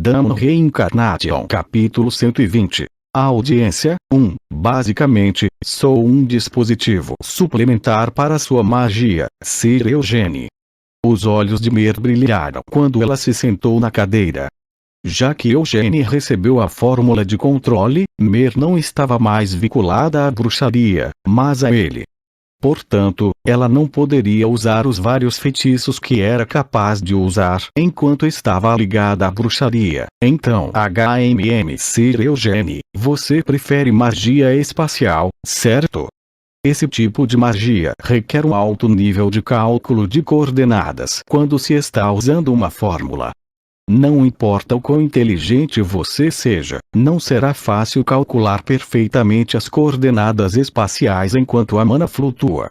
Damn Reincarnation Capítulo 120. A audiência. 1. Basicamente, sou um dispositivo suplementar para sua magia, Sir Eugene. Os olhos de Mer brilharam quando ela se sentou na cadeira. Já que Eugene recebeu a fórmula de controle, Mer não estava mais vinculada à bruxaria, mas a ele. Portanto, ela não poderia usar os vários feitiços que era capaz de usar enquanto estava ligada à bruxaria. Então, Sir Eugene, você prefere magia espacial, certo? Esse tipo de magia requer um alto nível de cálculo de coordenadas quando se está usando uma fórmula. Não importa o quão inteligente você seja, não será fácil calcular perfeitamente as coordenadas espaciais enquanto a mana flutua.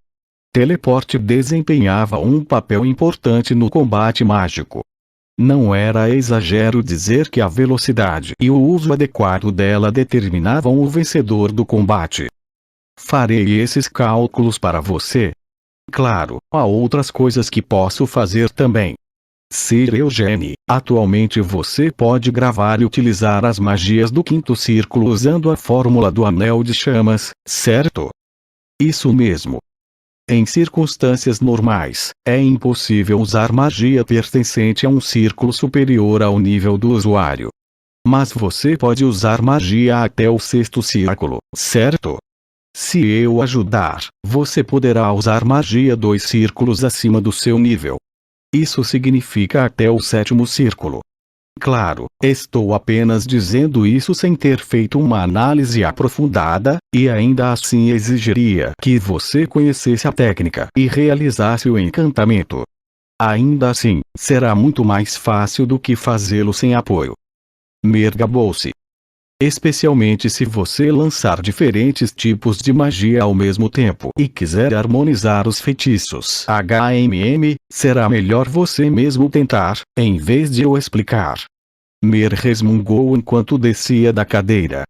Teleporte desempenhava um papel importante no combate mágico. Não era exagero dizer que a velocidade e o uso adequado dela determinavam o vencedor do combate. Farei esses cálculos para você. Claro, há outras coisas que posso fazer também. Sir Eugene, atualmente você pode gravar e utilizar as magias do quinto círculo usando a fórmula do Anel de Chamas, certo? Isso mesmo. Em circunstâncias normais, é impossível usar magia pertencente a um círculo superior ao nível do usuário. Mas você pode usar magia até o sexto círculo, certo? Se eu ajudar, você poderá usar magia 2 círculos acima do seu nível. Isso significa até o sétimo círculo. Claro, estou apenas dizendo isso sem ter feito uma análise aprofundada, e ainda assim exigiria que você conhecesse a técnica e realizasse o encantamento. Ainda assim, será muito mais fácil do que fazê-lo sem apoio. Mer gabou-se. Especialmente se você lançar diferentes tipos de magia ao mesmo tempo e quiser harmonizar os feitiços. Será melhor você mesmo tentar, em vez de eu explicar. Mer resmungou enquanto descia da cadeira.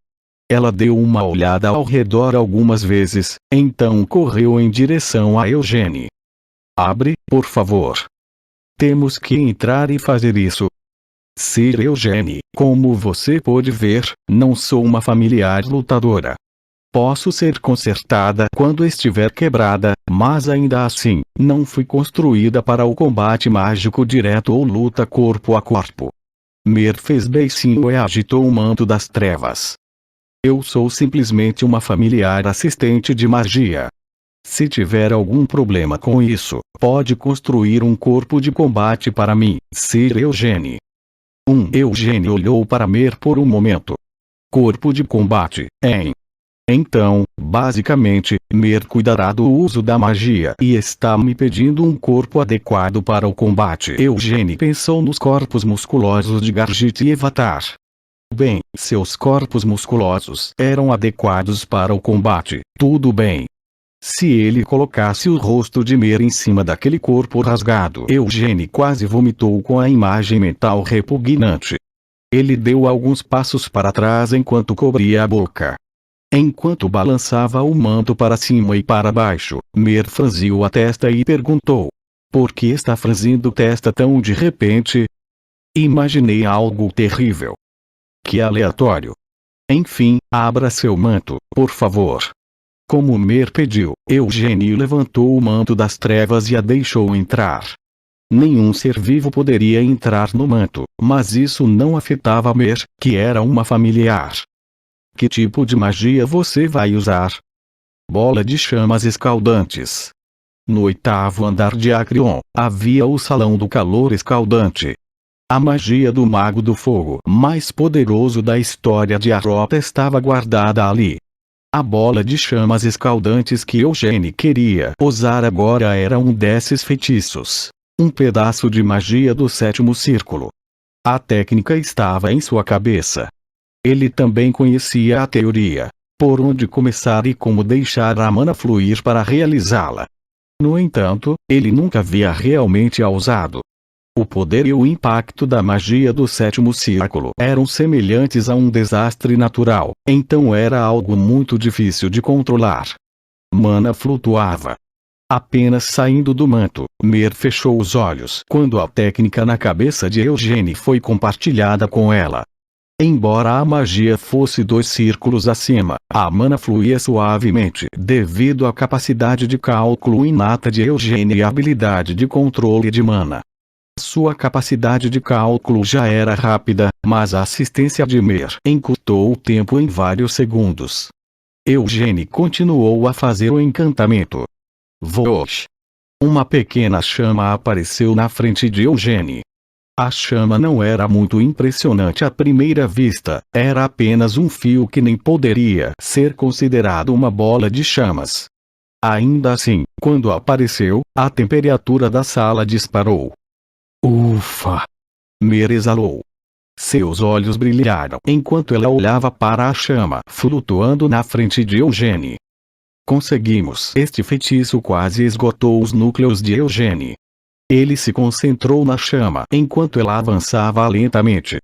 Ela deu uma olhada ao redor algumas vezes, então correu em direção a Eugene. Abre, por favor. Temos que entrar e fazer isso. Sir Eugene, como você pode ver, não sou uma familiar lutadora. Posso ser consertada quando estiver quebrada, mas ainda assim, não fui construída para o combate mágico direto ou luta corpo a corpo. Mer fez beicinho e agitou o manto das trevas. Eu sou simplesmente uma familiar assistente de magia. Se tiver algum problema com isso, pode construir um corpo de combate para mim, Sir Eugene. Eugene olhou para Mer por um momento. Corpo de combate, hein? Então, basicamente, Mer cuidará do uso da magia e está me pedindo um corpo adequado para o combate. Eugene pensou nos corpos musculosos de Gargit e Avatar. Bem, seus corpos musculosos eram adequados para o combate, tudo bem. Se ele colocasse o rosto de Mer em cima daquele corpo rasgado, Eugene quase vomitou com a imagem mental repugnante. Ele deu alguns passos para trás enquanto cobria a boca. Enquanto balançava o manto para cima e para baixo, Mer franziu a testa e perguntou: por que está franzindo testa tão de repente? Imaginei algo terrível. Que aleatório. Enfim, abra seu manto, por favor. Como Mer pediu, Eugene levantou o manto das trevas e a deixou entrar. Nenhum ser vivo poderia entrar no manto, mas isso não afetava Mer, que era uma familiar. Que tipo de magia você vai usar? Bola de chamas escaldantes. No 8º andar de Acreon, havia o Salão do Calor Escaldante. A magia do Mago do Fogo mais poderoso da história de Arrota estava guardada ali. A bola de chamas escaldantes que Eugene queria usar agora era um desses feitiços. Um pedaço de magia do sétimo círculo. A técnica estava em sua cabeça. Ele também conhecia a teoria, por onde começar e como deixar a mana fluir para realizá-la. No entanto, ele nunca havia realmente a usado. O poder e o impacto da magia do sétimo círculo eram semelhantes a um desastre natural, então era algo muito difícil de controlar. Mana flutuava. Apenas saindo do manto, Mer fechou os olhos quando a técnica na cabeça de Eugênie foi compartilhada com ela. Embora a magia fosse 2 círculos acima, a mana fluía suavemente devido à capacidade de cálculo inata de Eugênie e a habilidade de controle de mana. Sua capacidade de cálculo já era rápida, mas a assistência de Mer encurtou o tempo em vários segundos. Eugênie continuou a fazer o encantamento. Vosh! Uma pequena chama apareceu na frente de Eugênie. A chama não era muito impressionante à primeira vista, era apenas um fio que nem poderia ser considerado uma bola de chamas. Ainda assim, quando apareceu, a temperatura da sala disparou. Ufa! Mer exalou. Seus olhos brilharam enquanto ela olhava para a chama flutuando na frente de Eugênie. Conseguimos! Este feitiço quase esgotou os núcleos de Eugênie. Ele se concentrou na chama enquanto ela avançava lentamente.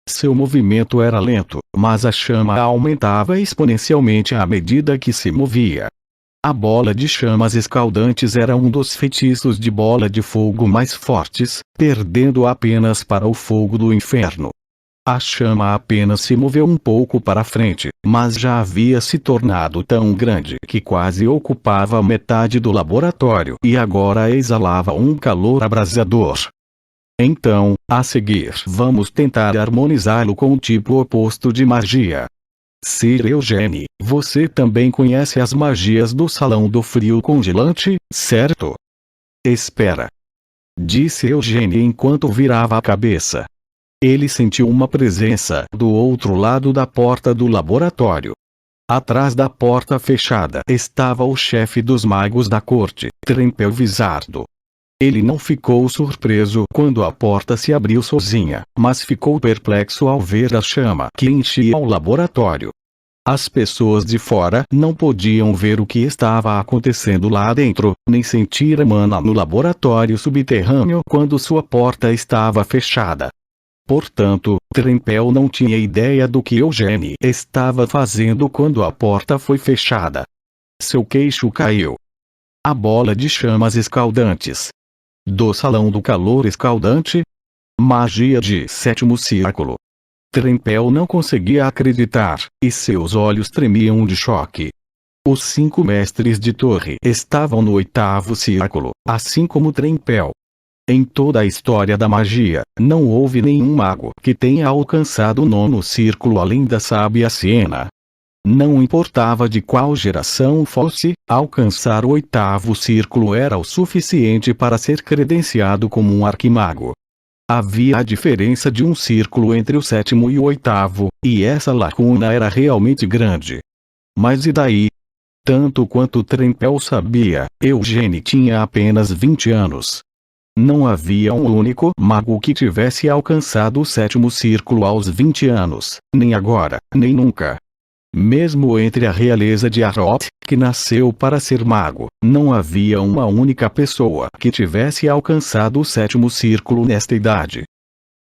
Seu movimento era lento, mas a chama aumentava exponencialmente à medida que se movia. A bola de chamas escaldantes era um dos feitiços de bola de fogo mais fortes, perdendo apenas para o fogo do inferno. A chama apenas se moveu um pouco para frente, mas já havia se tornado tão grande que quase ocupava metade do laboratório e agora exalava um calor abrasador. Então, a seguir vamos tentar harmonizá-lo com o tipo oposto de magia. Sir Eugênie, você também conhece as magias do Salão do Frio Congelante, certo? Espera! Disse Eugênie enquanto virava a cabeça. Ele sentiu uma presença do outro lado da porta do laboratório. Atrás da porta fechada estava o chefe dos magos da corte, Trempel Vizardo. Ele não ficou surpreso quando a porta se abriu sozinha, mas ficou perplexo ao ver a chama que enchia o laboratório. As pessoas de fora não podiam ver o que estava acontecendo lá dentro, nem sentir a mana no laboratório subterrâneo quando sua porta estava fechada. Portanto, Trempel não tinha ideia do que Eugênie estava fazendo quando a porta foi fechada. Seu queixo caiu. A bola de chamas escaldantes. Do Salão do Calor Escaldante? Magia de 7º círculo. Trempel não conseguia acreditar, e seus olhos tremiam de choque. Os 5 mestres de torre estavam no 8º círculo, assim como Trempel. Em toda a história da magia, não houve nenhum mago que tenha alcançado o 9º círculo além da sábia Siena. Não importava de qual geração fosse, alcançar o 8º círculo era o suficiente para ser credenciado como um arquimago. Havia a diferença de um círculo entre o 7º e o 8º, e essa lacuna era realmente grande. Mas e daí? Tanto quanto Trempel sabia, Eugênie tinha apenas 20 anos. Não havia um único mago que tivesse alcançado o 7º círculo aos 20 anos, nem agora, nem nunca. Mesmo entre a realeza de Arroth, que nasceu para ser mago, não havia uma única pessoa que tivesse alcançado o 7º círculo nesta idade.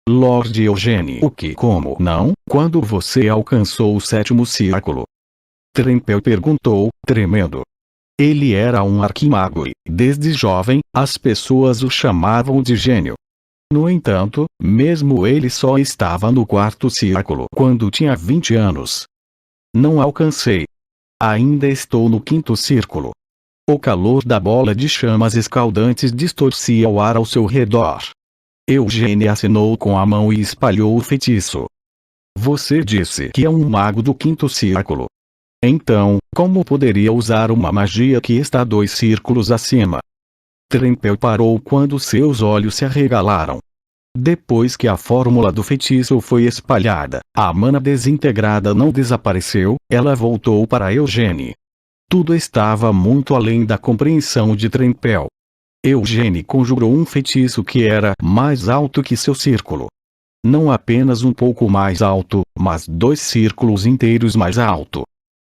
Lord Eugênie, o que como não, quando você alcançou o 7º círculo? Trempel perguntou, tremendo. Ele era um arquimago e, desde jovem, as pessoas o chamavam de gênio. No entanto, mesmo ele só estava no 4º círculo quando tinha 20 anos. Não alcancei. Ainda estou no 5º círculo. O calor da bola de chamas escaldantes distorcia o ar ao seu redor. Eugênie acenou com a mão e espalhou o feitiço. Você disse que é um mago do 5º círculo. Então, como poderia usar uma magia que está 2 círculos acima? Trempel parou quando seus olhos se arregalaram. Depois que a fórmula do feitiço foi espalhada, a mana desintegrada não desapareceu, ela voltou para Eugênie. Tudo estava muito além da compreensão de Trempel. Eugênie conjurou um feitiço que era mais alto que seu círculo. Não apenas um pouco mais alto, mas 2 círculos inteiros mais alto.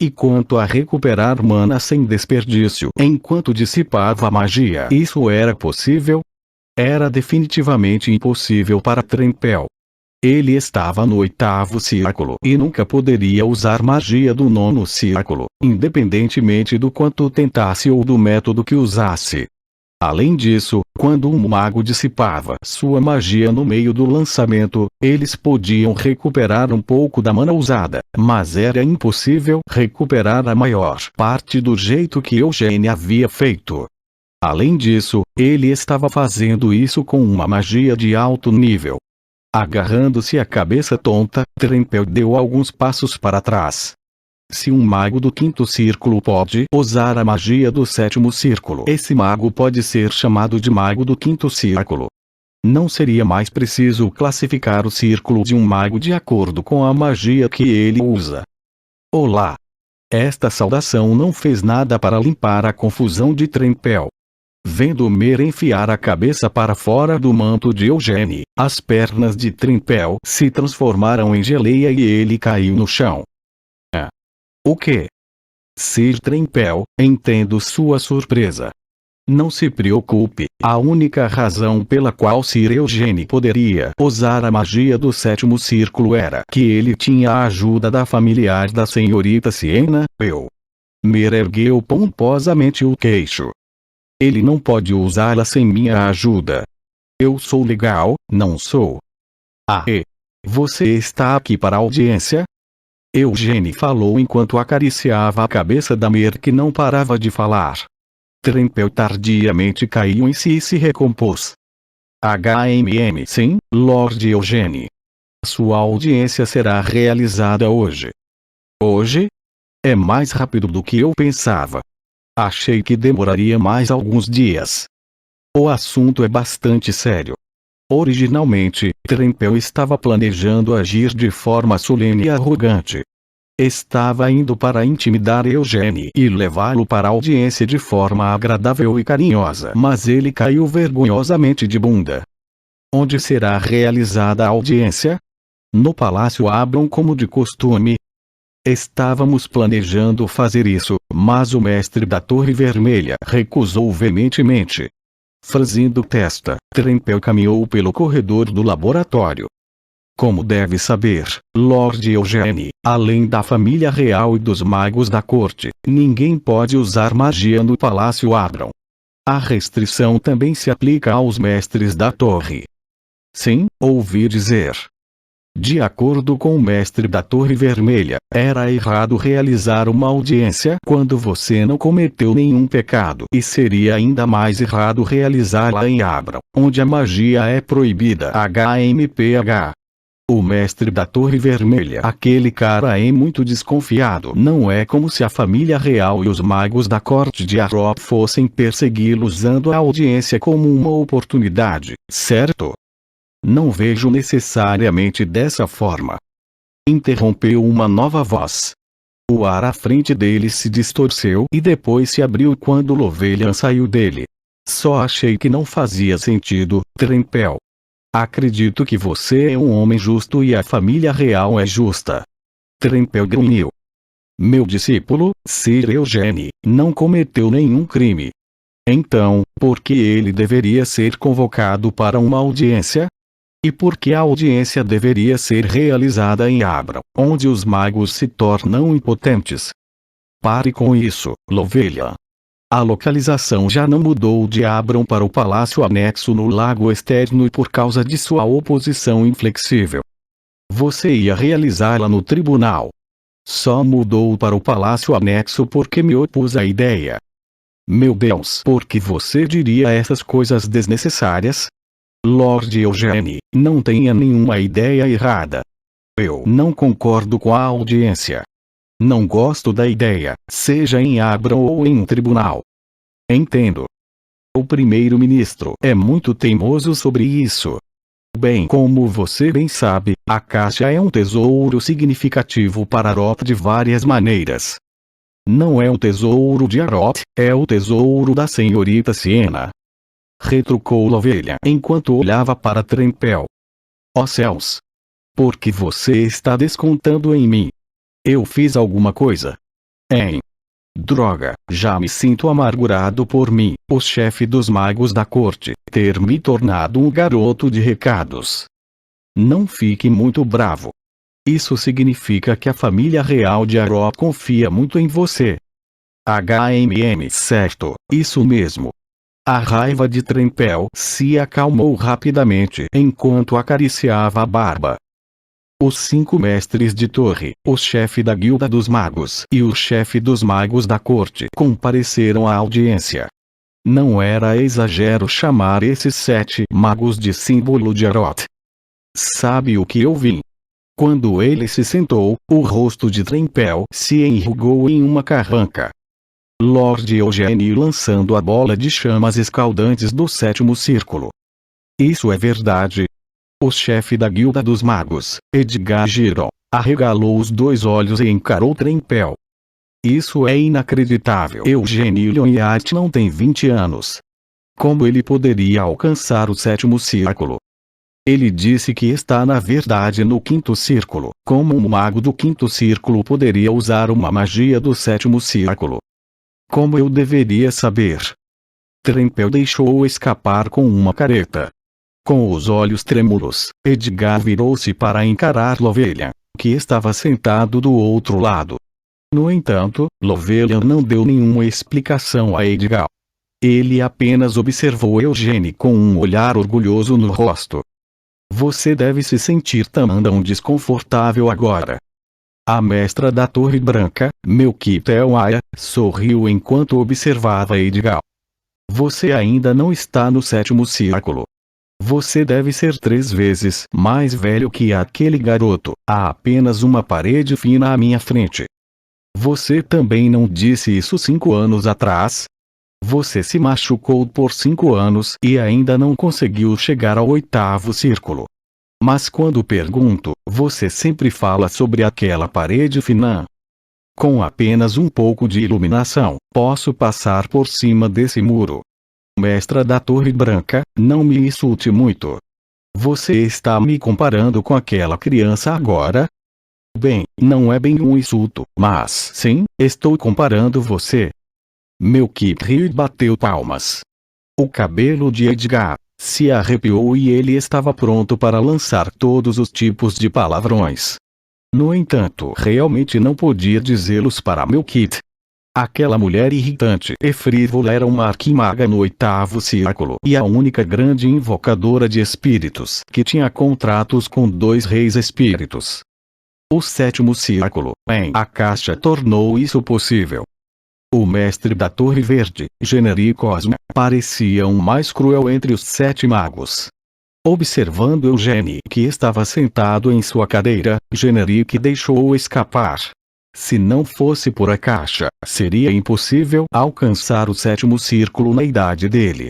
E quanto a recuperar mana sem desperdício enquanto dissipava a magia, isso era possível? Era definitivamente impossível para Trempel. Ele estava no 8º círculo e nunca poderia usar magia do 9º círculo, independentemente do quanto tentasse ou do método que usasse. Além disso, quando um mago dissipava sua magia no meio do lançamento, eles podiam recuperar um pouco da mana usada, mas era impossível recuperar a maior parte do jeito que Eugênio havia feito. Além disso, ele estava fazendo isso com uma magia de alto nível. Agarrando-se à cabeça tonta, Trempel deu alguns passos para trás. Se um mago do 5º círculo pode usar a magia do 7º círculo, esse mago pode ser chamado de mago do 5º círculo. Não seria mais preciso classificar o círculo de um mago de acordo com a magia que ele usa. Olá! Esta saudação não fez nada para limpar a confusão de Trempel. Vendo Mer enfiar a cabeça para fora do manto de Eugênio, as pernas de Trempel se transformaram em geleia e ele caiu no chão. O que? Sir Trempel, entendo sua surpresa. Não se preocupe, a única razão pela qual Sir Eugênio poderia usar a magia do 7º círculo era que ele tinha a ajuda da familiar da senhorita Siena, eu. Mer ergueu pomposamente o queixo. Ele não pode usá-la sem minha ajuda. Eu sou legal, não sou? Você está aqui para a audiência? Eugênio falou enquanto acariciava a cabeça da Mer que não parava de falar. Trempel tardiamente caiu em si e se recompôs. Sim, Lord Eugênio. Sua audiência será realizada hoje. Hoje? É mais rápido do que eu pensava. Achei que demoraria mais alguns dias. O assunto é bastante sério. Originalmente, Trempel estava planejando agir de forma solene e arrogante. Estava indo para intimidar Eugênio e levá-lo para a audiência de forma agradável e carinhosa, mas ele caiu vergonhosamente de bunda. Onde será realizada a audiência? No Palácio Abram, como de costume. Estávamos planejando fazer isso, mas o mestre da Torre Vermelha recusou veementemente. Franzindo testa, Trempel caminhou pelo corredor do laboratório. Como deve saber, Lord Eugênio, além da família real e dos magos da corte, ninguém pode usar magia no Palácio Abram. A restrição também se aplica aos mestres da torre. Sim, ouvi dizer. De acordo com o mestre da Torre Vermelha, era errado realizar uma audiência quando você não cometeu nenhum pecado e seria ainda mais errado realizá-la em Abram, onde a magia é proibida. HMPH. O mestre da Torre Vermelha, aquele cara é muito desconfiado. Não é como se a família real e os magos da corte de Arop fossem persegui-lo usando a audiência como uma oportunidade, certo? Não vejo necessariamente dessa forma. Interrompeu uma nova voz. O ar à frente dele se distorceu e depois se abriu quando Lovelian saiu dele. Só achei que não fazia sentido, Trempel. Acredito que você é um homem justo e a família real é justa. Trempel grunhiu. Meu discípulo, Sir Eugênio, não cometeu nenhum crime. Então, por que ele deveria ser convocado para uma audiência? E por que a audiência deveria ser realizada em Abram, onde os magos se tornam impotentes? Pare com isso, Lovelian. A localização já não mudou de Abram para o palácio anexo no lago externo por causa de sua oposição inflexível. Você ia realizá-la no tribunal. Só mudou para o palácio anexo porque me opus à ideia. Meu Deus, por que você diria essas coisas desnecessárias? Lord Eugênio, não tenha nenhuma ideia errada. Eu não concordo com a audiência. Não gosto da ideia, seja em Abram ou em um tribunal. Entendo. O primeiro-ministro é muito teimoso sobre isso. Bem, como você bem sabe, a caixa é um tesouro significativo para Arop de várias maneiras. Não é um tesouro de Arop, é o tesouro da senhorita Siena. Retrucou Lovelian enquanto olhava para Trempel. Ó céus! Por que você está descontando em mim? Eu fiz alguma coisa? Hein? Droga, já me sinto amargurado por mim, o chefe dos magos da corte, ter me tornado um garoto de recados. Não fique muito bravo. Isso significa que a família real de Aró confia muito em você. Certo, isso mesmo. A raiva de Trempel se acalmou rapidamente enquanto acariciava a barba. Os 5 mestres de torre, o chefe da guilda dos magos e o chefe dos magos da corte compareceram à audiência. Não era exagero chamar esses 7 magos de símbolo de Arot. Sabe o que eu vi? Quando ele se sentou, o rosto de Trempel se enrugou em uma carranca. Lord Eugênio lançando a bola de chamas escaldantes do 7º círculo. Isso é verdade. O chefe da guilda dos magos, Edgar Giron, arregalou os 2 olhos e encarou Trempel. Isso é inacreditável. Eugênio Lyonhart não tem 20 anos. Como ele poderia alcançar o 7º círculo? Ele disse que está na verdade no 5º círculo. Como um mago do 5º círculo poderia usar uma magia do 7º círculo? Como eu deveria saber? Trempel deixou escapar com uma careta. Com os olhos trêmulos, Edgar virou-se para encarar Lovelian, que estava sentado do outro lado. No entanto, Lovelian não deu nenhuma explicação a Edgar. Ele apenas observou Eugênio com um olhar orgulhoso no rosto. Você deve se sentir tão desconfortável agora. A mestra da Torre Branca, Melquitel-Aya, sorriu enquanto observava Edgar. Você ainda não está no 7º círculo. Você deve ser 3 vezes mais velho que aquele garoto. Há apenas uma parede fina à minha frente. Você também não disse isso 5 anos atrás? Você se machucou por 5 anos e ainda não conseguiu chegar ao 8º círculo. Mas quando pergunto, você sempre fala sobre aquela parede fina. Com apenas um pouco de iluminação, posso passar por cima desse muro. Mestra da Torre Branca, não me insulte muito. Você está me comparando com aquela criança agora? Bem, não é bem um insulto, mas sim, estou comparando você. Melquitel bateu palmas. O cabelo de Edgar se arrepiou e ele estava pronto para lançar todos os tipos de palavrões. No entanto, realmente não podia dizê-los para Melquitel. Aquela mulher irritante e frívola era uma arquimaga no 8º círculo e a única grande invocadora de espíritos que tinha contratos com 2 reis espíritos. O 7º círculo, em Akasha, tornou isso possível. O mestre da Torre Verde, Generi Cosma, parecia o mais cruel entre os 7 magos. Observando Eugênio que estava sentado em sua cadeira, Generic deixou escapar. Se não fosse por Akasha, seria impossível alcançar o 7º círculo na idade dele.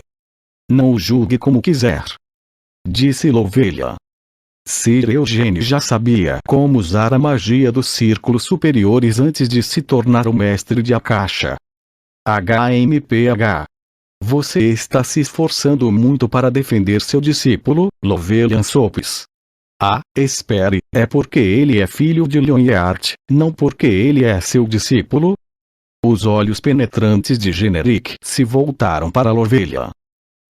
Não o julgue como quiser, disse Lovelian. Sir Eugênio já sabia como usar a magia dos círculos superiores antes de se tornar o mestre de Akasha. HMPH. Você está se esforçando muito para defender seu discípulo, Lovelian Sopes. Ah, espere, é porque ele é filho de Lyonhart, não porque ele é seu discípulo? Os olhos penetrantes de Generic se voltaram para Lovelian.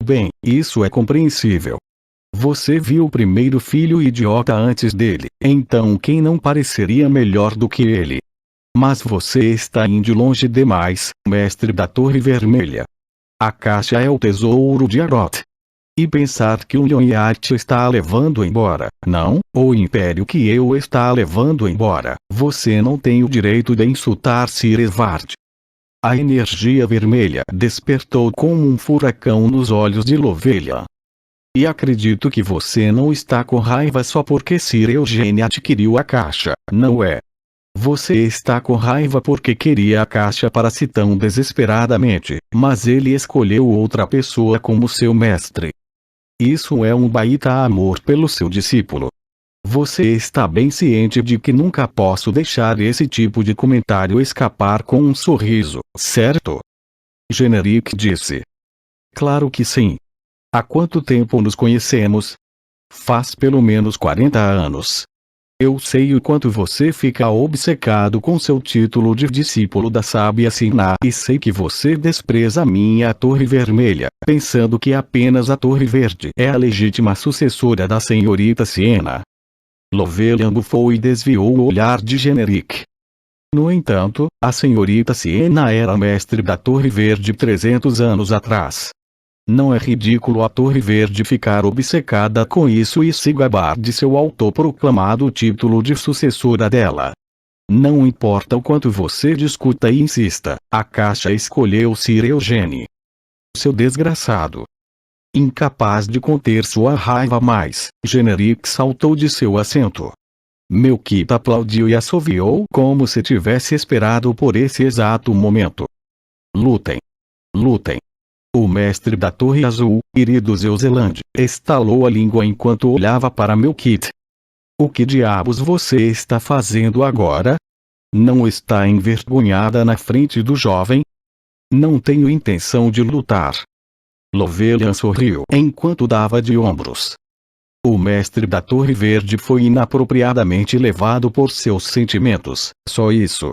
Bem, isso é compreensível. Você viu o primeiro filho idiota antes dele, então quem não pareceria melhor do que ele? Mas você está indo longe demais, mestre da Torre Vermelha. Akasha é o tesouro de Arot. E pensar que o Lyonhart está levando embora, não, o império que eu está levando embora, você não tem o direito de insultar Sir Edward. A energia vermelha despertou como um furacão nos olhos de Lovelian. E acredito que você não está com raiva só porque Sir Eugênio adquiriu Akasha, não é? Você está com raiva porque queria Akasha para si tão desesperadamente, mas ele escolheu outra pessoa como seu mestre. Isso é um baita amor pelo seu discípulo. Você está bem ciente de que nunca posso deixar esse tipo de comentário escapar com um sorriso, certo? Generic disse. Claro que sim. Há quanto tempo nos conhecemos? Faz pelo menos 40 anos. Eu sei o quanto você fica obcecado com seu título de discípulo da sábia Siná e sei que você despreza minha Torre Vermelha, pensando que apenas a Torre Verde é a legítima sucessora da senhorita Siena. Lovelain bufou e desviou o olhar de Generic. No entanto, a senhorita Siena era mestre da Torre Verde 300 anos atrás. Não é ridículo a Torre Verde ficar obcecada com isso e se gabar de seu autoproclamado título de sucessora dela. Não importa o quanto você discuta e insista, a Caixa escolheu Sir Eugene. Seu desgraçado. Incapaz de conter sua raiva mais, Generic saltou de seu assento. Melkith aplaudiu e assoviou como se tivesse esperado por esse exato momento. Lutem! Lutem! O mestre da Torre Azul, Irido Zeuseland, estalou a língua enquanto olhava para Melkith. O que diabos você está fazendo agora? Não está envergonhada na frente do jovem? Não tenho intenção de lutar. Lovelain sorriu enquanto dava de ombros. O mestre da Torre Verde foi inapropriadamente levado por seus sentimentos, só isso.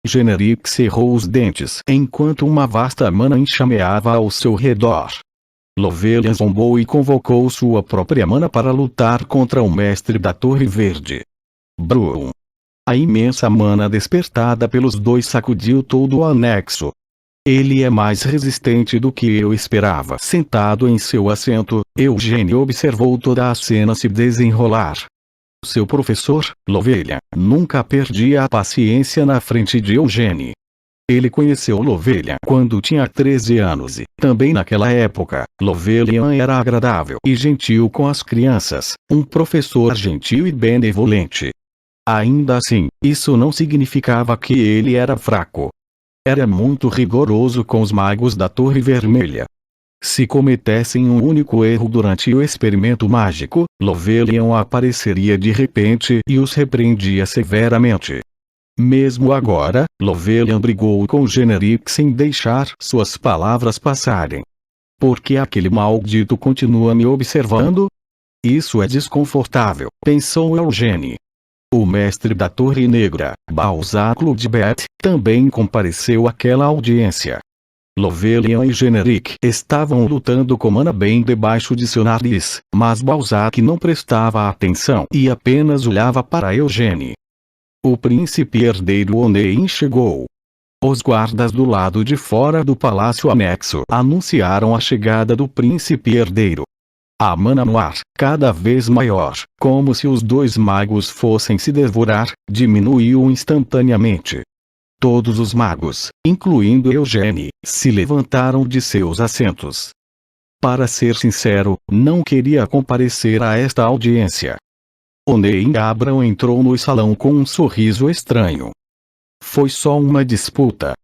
Generic cerrou os dentes enquanto uma vasta mana enxameava ao seu redor. Lovelain zombou e convocou sua própria mana para lutar contra o mestre da Torre Verde. Brum! A imensa mana despertada pelos dois sacudiu todo o anexo. Ele é mais resistente do que eu esperava. Sentado em seu assento, Eugene observou toda a cena se desenrolar. Seu professor, Lovelain, nunca perdia a paciência na frente de Eugene. Ele conheceu Lovelain quando tinha 13 anos e, também naquela época, Lovelain era agradável e gentil com as crianças, um professor gentil e benevolente. Ainda assim, isso não significava que ele era fraco. Era muito rigoroso com os magos da Torre Vermelha. Se cometessem um único erro durante o experimento mágico, Lovelain apareceria de repente e os repreendia severamente. Mesmo agora, Lovelain brigou com Generic sem deixar suas palavras passarem. Por que aquele maldito continua me observando? Isso é desconfortável, pensou Eugene. O mestre da Torre Negra, Balzac Ludbeth, também compareceu àquela audiência. Lovelain e Generic estavam lutando com mana bem debaixo de seu nariz, mas Balzac não prestava atenção e apenas olhava para Eugene. O príncipe herdeiro Onein chegou. Os guardas do lado de fora do palácio anexo anunciaram a chegada do príncipe herdeiro. A mana no ar, cada vez maior, como se os dois magos fossem se devorar, diminuiu instantaneamente. Todos os magos, incluindo Eugene, se levantaram de seus assentos. Para ser sincero, não queria comparecer a esta audiência. Onein Abram entrou no salão com um sorriso estranho. Foi só uma disputa,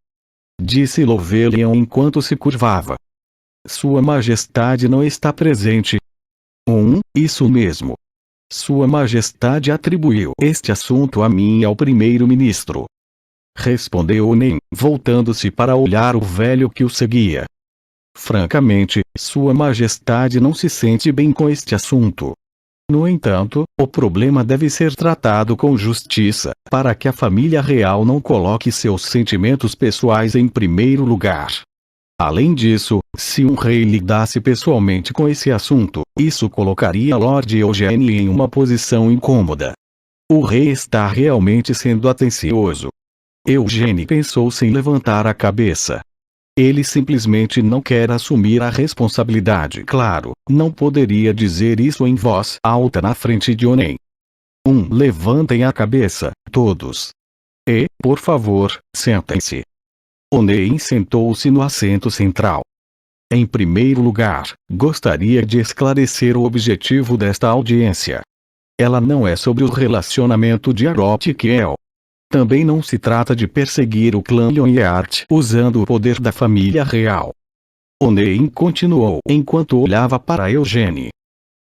disse Lovelain enquanto se curvava. Sua Majestade não está presente. Isso mesmo. Sua Majestade atribuiu este assunto a mim e ao primeiro-ministro. Respondeu Onein, voltando-se para olhar o velho que o seguia. Francamente, Sua Majestade não se sente bem com este assunto. No entanto, o problema deve ser tratado com justiça, para que a família real não coloque seus sentimentos pessoais em primeiro lugar. Além disso, se um rei lidasse pessoalmente com esse assunto, isso colocaria Lord Eugene em uma posição incômoda. O rei está realmente sendo atencioso. Eugene pensou sem levantar a cabeça. Ele simplesmente não quer assumir a responsabilidade. Claro, não poderia dizer isso em voz alta na frente de Onein. Levantem a cabeça, todos. E, por favor, sentem-se. Onein sentou-se no assento central. Em primeiro lugar, gostaria de esclarecer o objetivo desta audiência. Ela não é sobre o relacionamento de Arot e Kiel. Também não se trata de perseguir o clã Lyonheart usando o poder da família real. Onein continuou enquanto olhava para Eugene.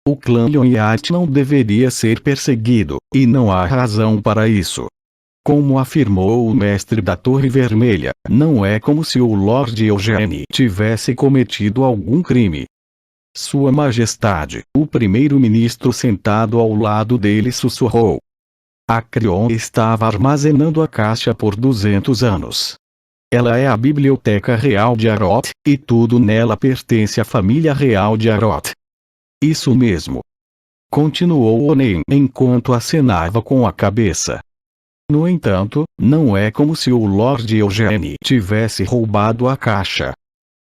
O clã Lyonheart não deveria ser perseguido, e não há razão para isso. Como afirmou o mestre da Torre Vermelha, não é como se o Lord Eugene tivesse cometido algum crime. Sua Majestade, o primeiro-ministro sentado ao lado dele sussurrou. Acreon estava armazenando a caixa por 200 anos. Ela é a biblioteca real de Arot, e tudo nela pertence à família real de Arot. Isso mesmo. Continuou Onen enquanto acenava com a cabeça. No entanto, não é como se o Lord Eugene tivesse roubado a caixa.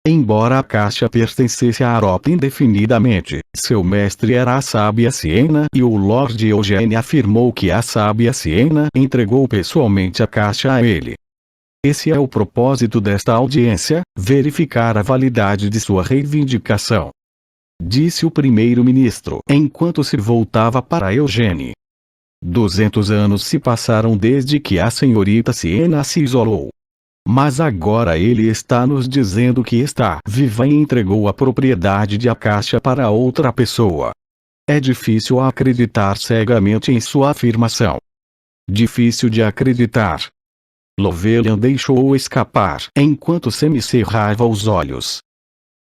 Embora a caixa pertencesse a Arot indefinidamente, seu mestre era a sábia Siena e o Lord Eugene afirmou que a sábia Siena entregou pessoalmente a caixa a ele. Esse é o propósito desta audiência, verificar a validade de sua reivindicação. Disse o primeiro-ministro enquanto se voltava para Eugene. 200 anos se passaram desde que a senhorita Siena se isolou. Mas agora ele está nos dizendo que está viva e entregou a propriedade de a caixa para outra pessoa. É difícil acreditar cegamente em sua afirmação. Difícil de acreditar. Lovelain deixou escapar enquanto semicerrava os olhos.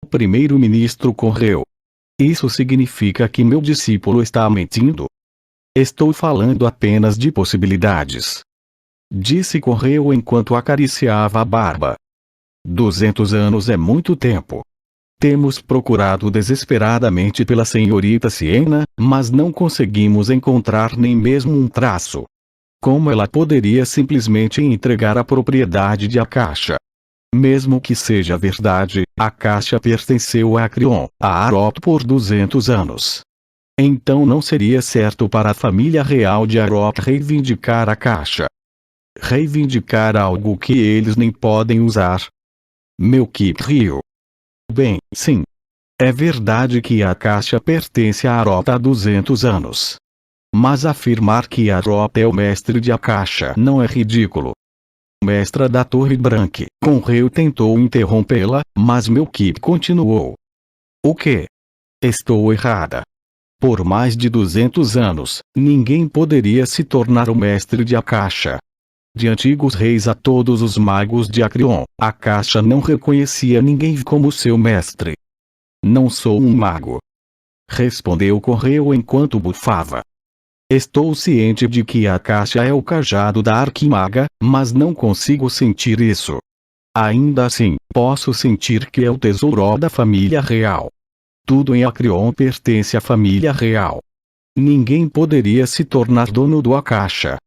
O primeiro-ministro correu. Isso significa que meu discípulo está mentindo? Estou falando apenas de possibilidades. Disse Correu enquanto acariciava a barba. 200 anos é muito tempo. Temos procurado desesperadamente pela senhorita Siena, mas não conseguimos encontrar nem mesmo um traço. Como ela poderia simplesmente entregar a propriedade de a caixa? Mesmo que seja verdade, a caixa pertenceu a Acreon, a Arot por 200 anos. Então não seria certo para a família real de Arot reivindicar a caixa. Reivindicar algo que eles nem podem usar. Melkip riu. Bem, sim. É verdade que a caixa pertence a Arot há 200 anos. Mas afirmar que Arot é o mestre de a caixa não é ridículo. Mestra da Torre Branca, Conreu tentou interrompê-la, mas Melkip continuou. O quê? Estou errada. Por mais de 200 anos, ninguém poderia se tornar o mestre de a caixa. De antigos reis a todos os magos de Acreon, a caixa não reconhecia ninguém como seu mestre. Não sou um mago. Respondeu Correu enquanto bufava. Estou ciente de que a caixa é o cajado da arquimaga, mas não consigo sentir isso. Ainda assim, posso sentir que é o tesouro da família real. Tudo em Acreon pertence à família real. Ninguém poderia se tornar dono da caixa.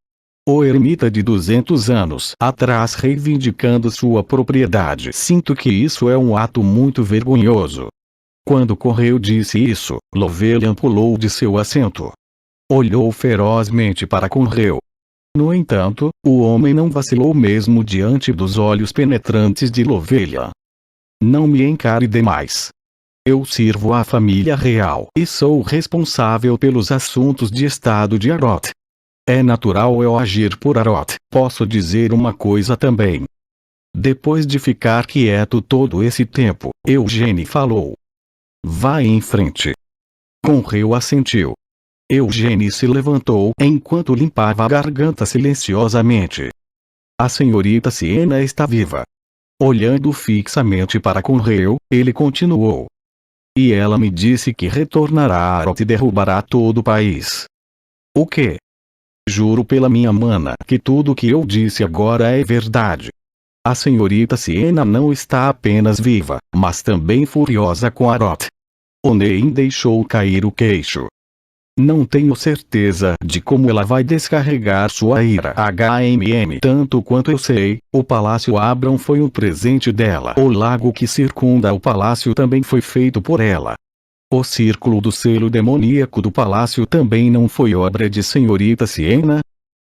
O ermita de 200 anos atrás reivindicando sua propriedade. Sinto que isso é um ato muito vergonhoso. Quando Correu disse isso, Lovelain pulou de seu assento. Olhou ferozmente para Correu. No entanto, o homem não vacilou mesmo diante dos olhos penetrantes de Lovelain. Não me encare demais. Eu sirvo à família real e sou responsável pelos assuntos de estado de Arot. É natural eu agir por Arot. Posso dizer uma coisa também. Depois de ficar quieto todo esse tempo, Eugene falou. Vá em frente. Conreu assentiu. Eugene se levantou enquanto limpava a garganta silenciosamente. A senhorita Siena está viva. Olhando fixamente para Conreu, ele continuou. E ela me disse que retornará a Arot e derrubará todo o país. O quê? Juro pela minha mana que tudo o que eu disse agora é verdade. A senhorita Siena não está apenas viva, mas também furiosa com Arot. Onen deixou cair o queixo. Não tenho certeza de como ela vai descarregar sua ira. Tanto quanto eu sei, o Palácio Abram foi um presente dela. O lago que circunda o palácio também foi feito por ela. O círculo do selo demoníaco do palácio também não foi obra de senhorita Siena?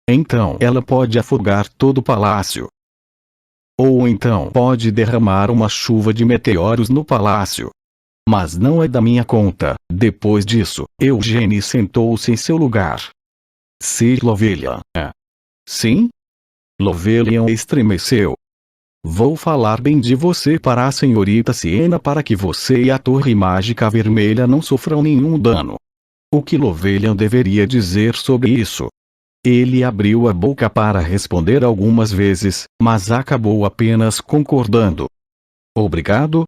Então ela pode afogar todo o palácio. Ou então pode derramar uma chuva de meteoros no palácio. Mas não é da minha conta. Depois disso, Eugene sentou-se em seu lugar. Sir Lovelain. Sim? Lovelain estremeceu. Vou falar bem de você para a senhorita Siena para que você e a Torre Mágica Vermelha não sofram nenhum dano. O que Lovelain deveria dizer sobre isso? Ele abriu a boca para responder algumas vezes, mas acabou apenas concordando. Obrigado,